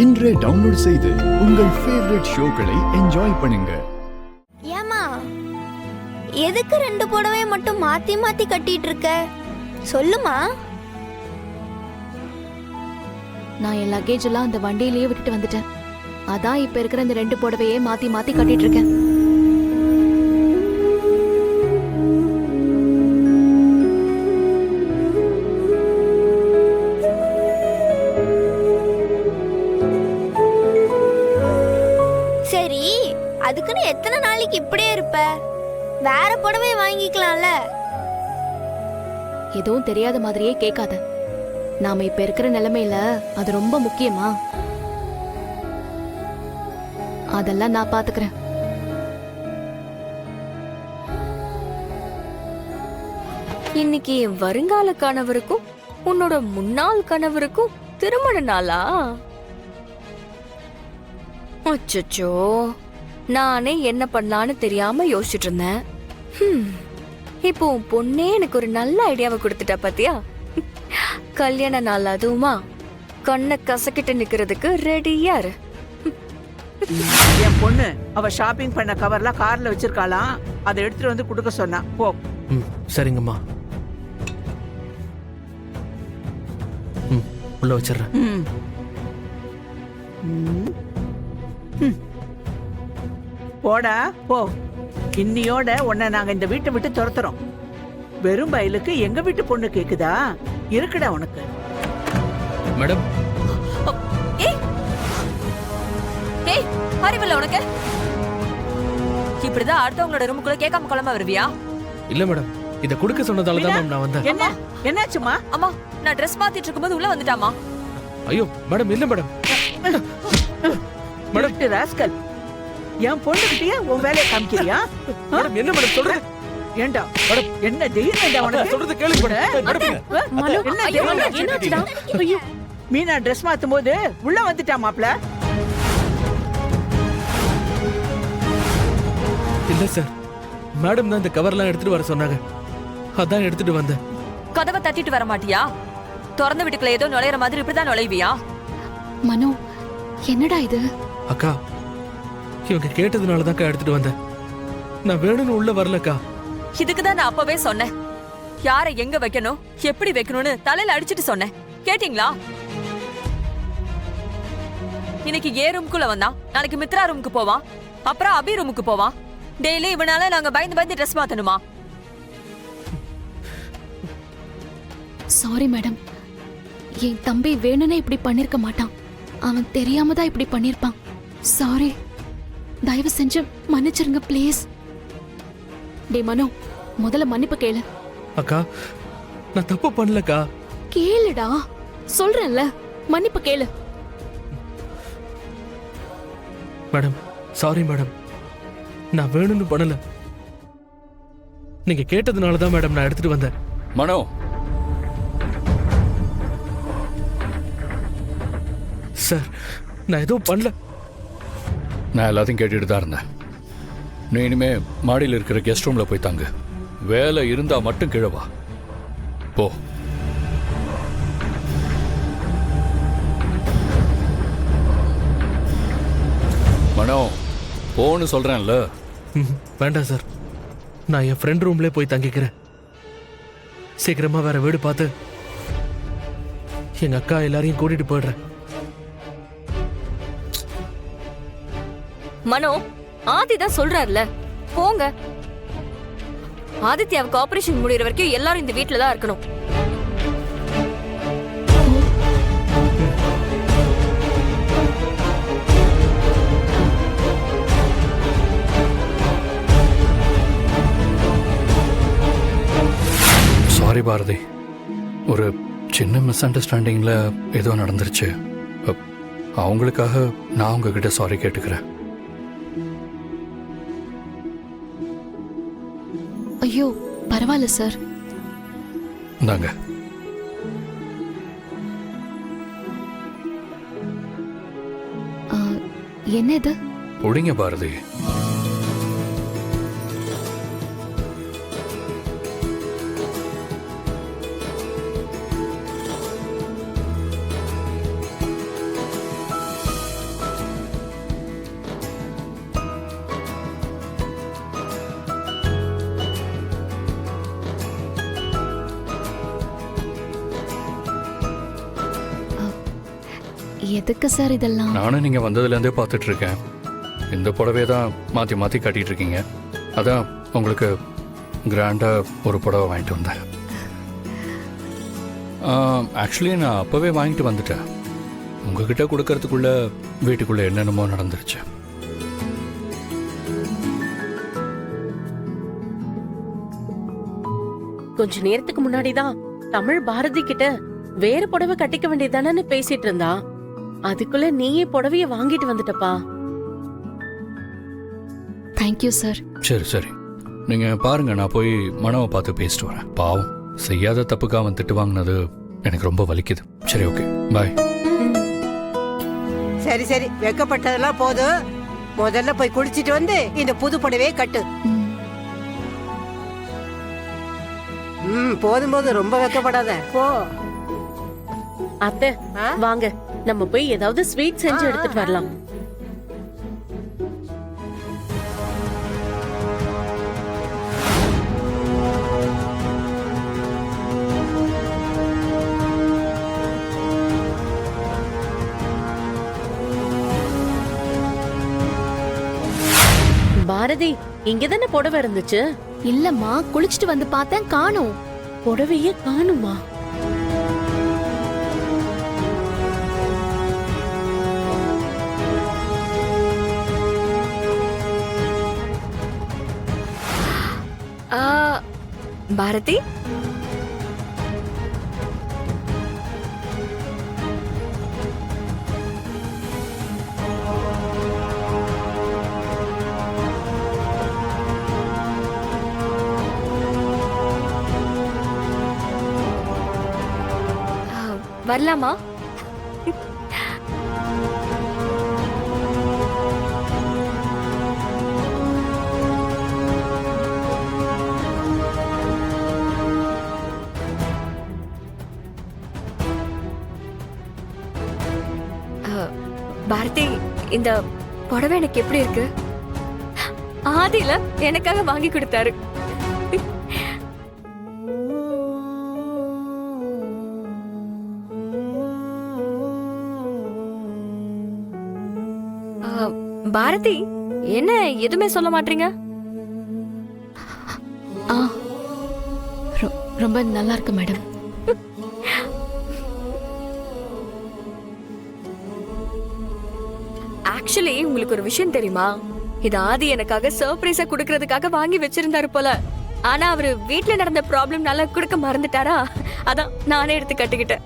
இன்றே டவுன்லோட் செய்து உங்கள் ஃபேவரட் ஷோக்களை என்ஜாய் பண்ணுங்க. ஏமா எதுக்கு 2 புடவை மட்டும் மாத்தி மாத்தி கட்டிட்டு இருக்க? சொல்லுமா. நான் என் லக்கேஜ் எல்லாம் அந்த வண்டியிலேயே விட்டுட்டு வந்துட்டேன். அதான் இப்ப இருக்கிற இந்த 2 புடவையே மாத்தி மாத்தி கட்டிட்டு இருக்கேன். சரி, அதுக்குன்னு எத்தனை நாளைக்கு இப்படியே இருப்ப? வேற புடவை வாங்கிக்கலாம்ல. எதுவும் தெரியாத மாதிரியே கேட்காத. நாம இப்ப இருக்கிற நிலைமையில அது ரொம்ப முக்கியமா? அதெல்லாம் நான் பாத்துக்கிறேன். இன்னைக்கு என் வருங்கால கணவருக்கும் உன்னோட முன்னாள் கணவருக்கும் திருமண நாளா? அச்சச்சோ, நானே என்ன பண்ணலான்னு தெரியாம யோசிச்சுட்டு இருந்தேன். இப்போ உன் பொண்ணே எனக்கு ஒரு நல்ல ஐடியாவை கொடுத்துட்டா பாத்தியா? கல்யாண நாள் அதுவுமா? கண்ணை கசக்கிட்டு நிக்கிறதுக்கு ரெடியா இரு. என் பொண்ணு அவ ஷாப்பிங் பண்ண கவர்லாம் கார்ல வச்சிருக்காளாம். அதை எடுத்துட்டு வந்து கொடுக்க சொன்னா. போ. சரிங்கம்மா. உள்ள வச்சிடுறேன். போடா போ. இன்னியோட உன்னை நாங்க இந்த வீட்டை விட்டு துரத்துறோம். வெறும் பயிலுக்கு எங்க வீட்டு பொண்ணு கேக்குதா? இருக்குடா உனக்கு. மேடம். ஏய், அறிவில்ல உனக்கு? இப்படிதான் அடுத்தவங்களோட ரூமுக்குள்ள கேட்காம குழம்பு வருவியா? இல்ல மேடம், இத கொடுக்க சொன்னதால தான் மேம் நான் வந்தேன். என்ன என்னாச்சுமா? அம்மா, நான் ட்ரெஸ் மாத்திட்டு இருக்கும்போது உள்ள வந்துட்டாமா. ஐயோ மேடம், இல்ல மேடம். மேடம் ராஸ்கல், என் பொண்ணுகிட்டயே உன் வேலையை காமிக்கிறியா? மேடம் என்ன மேடம் சொல்ற? ஏண்டா மேடம், என்ன தைரியம்டா உனக்கு? சொல்றது கேளு மேடம். என்னாச்சுடா? ஐயோ, மீனா ட்ரெஸ் மாத்தும் போது உள்ள வந்துட்டா மாப்ள. இல்ல சார், மேடம் தான் இந்த கவர்லாம் எடுத்துட்டு வர சொன்னாங்க. அதான் எடுத்துட்டு வந்தேன். கதவை தட்டிட்டு வர மாட்டியா? திறந்த வீட்டுக்குள்ள ஏதோ நுழையிற மாதிரி இப்படிதான் நுழைவியா? மனோ, என்னடா இது? அக்கா, இவங்க கேட்டதுனால தான் எடுத்துட்டு வந்தேன். நான் வேணும்னு உள்ள வரலக்கா. இதுக்குதான் நான் அப்பவே சொன்னேன். யாரை எங்க வைக்கணும், எப்படி வைக்கணும்னு தலையில அடிச்சிட்டு சொன்னேன். கேட்டீங்களா? இன்னைக்கு ஏ ரூமுக்குள்ள வந்தான், நாளைக்கு மித்ரா ரூமுக்கு போவான், அப்புறம் அபி ரூமுக்கு போவான். டெய்லி இவனால நாங்க பயந்து பயந்து ட்ரெஸ் மாத்தணுமா? சாரி மேடம், என் தம்பி வேணும்னே இப்படி பண்ணிருக்க மாட்டான். அவன் தெரியாம தான் இப்படி பண்ணிருப்பான். சாரி, தயவு செஞ்சு மன்னிச்சிருங்க ப்ளீஸ். டே மனோ, முதல்ல மன்னிப்பு கேளு. அக்கா, நான் தப்பு பண்ணலக்கா. கேளுடா, சொல்றேன்ல, மன்னிப்பு கேளு. மேடம் சாரி மேடம், நான் வேணும்னு பண்ணல. நீங்க கேட்டதுனால தான் மேடம் நான் எடுத்துட்டு வந்தேன். மனோ, சார் நான் எதுவும் பண்ணல. நான் எல்லாத்தையும் கேட்டுட்டு தான் இருந்தேன். நீ இனிமே மாடியில் இருக்கிற கெஸ்ட் ரூம்ல போய் தாங்க. வேலை இருந்தா மட்டும் கீழே வா. போ. மனோ, போன்னு சொல்றேன்ல. வேண்டாம் சார், நான் என் ஃப்ரெண்ட் ரூம்ல போய் தங்கிக்கிறேன். சீக்கிரமா வேற வீடு பார்த்து எங்க அக்கா எல்லாரையும் கூட்டிட்டு போயிடுறேன். மனோ, ஆதி தான் சொல்றாருல, போங்க. ஆதித்யாவுக்கு ஆபரேஷன் முடியற வரைக்கும் எல்லாரும் இந்த வீட்டுல தான் இருக்கணும். சாரி பாரதி, ஒரு சின்ன மிஸ் அண்டர்ஸ்டாண்டிங்ல ஏதோ நடந்துருச்சு. அவங்களுக்காக நான் உங்ககிட்ட சாரி கேட்டுக்கிறேன். ஐயோ பரவாயில்ல சார். இந்தாங்க. என்ன இது? ஒடிங்க பாரதி. எதுக்கு சார் இதெல்லாம்? நானும் நீங்கள் வந்ததுலேருந்தே பார்த்துட்டு இருக்கேன். இந்த புடவையை தான் மாற்றி மாற்றி கட்டிட்டு இருக்கீங்க. அதான் உங்களுக்கு கிராண்டாக ஒரு புடவை வாங்கிட்டு வந்தேன். ஆக்சுவலி நான் அப்போவே வாங்கிட்டு வந்துட்டேன். உங்ககிட்ட கொடுக்கறதுக்குள்ள வீட்டுக்குள்ளே என்னென்னமோ நடந்துருச்சு. கொஞ்ச நேரத்துக்கு முன்னாடிதான் தமிழ் பாரதி கிட்ட வேற புடவை கட்டிக்க வேண்டியதானு பேசிட்டு இருந்தா. அதுக்குள்ள நீயே புடவைய வாங்கிட்டு வந்துட்டப்பா. Thank you sir. சரி சரி, நீங்கள் பாருங்க, நான் போய் மனவை பார்த்து பேசிட்டு வரேன். பாவம், செய்யாத தப்புக்கு அவன் திட்டு வாங்கினது எனக்கு ரொம்ப வலிக்குது. சரி, ஓகே, பாய். சரி சரி, வெக்கப்பட்டதெல்லாம் போதும். முதல்ல போய் குளிச்சிட்டு வந்து இந்த புது புடவையை கட்டு. போதும் போதும், ரொம்ப வெக்கப்படாத. போ. அத்தை வாங்க, நம்ம போய் ஏதாவது ஸ்வீட் செஞ்சு எடுத்துட்டு வரலாம். பாரதி, இங்கதானே புடவை இருந்துச்சு? இல்லம்மா, குளிச்சுட்டு வந்து பார்த்தேன், காணோம். புடவையே காணுமா? பாரதி, வரலாமா? பாரதி, இந்த புடவை எனக்கு எப்படி இருக்கு? ஆதியில எனக்காக வாங்கி கொடுத்தாரு. பாரதி, என்ன எதுவுமே சொல்ல மாட்டீங்க? ரொம்ப நல்லா இருக்கு மேடம். ஆக்சுவலி உங்களுக்கு ஒரு விஷயம் தெரியுமா? இது ஆதி எனக்காக சர்ப்ரைஸா குடுக்கறதுக்காக வாங்கி வச்சிருந்தாரு போல. ஆனா அவரு வீட்ல நடந்த ப்ராப்ளம்னால குடுக்க மறந்துட்டாரா? அதான் நானே எடுத்து கட்டிக்கிட்டேன்.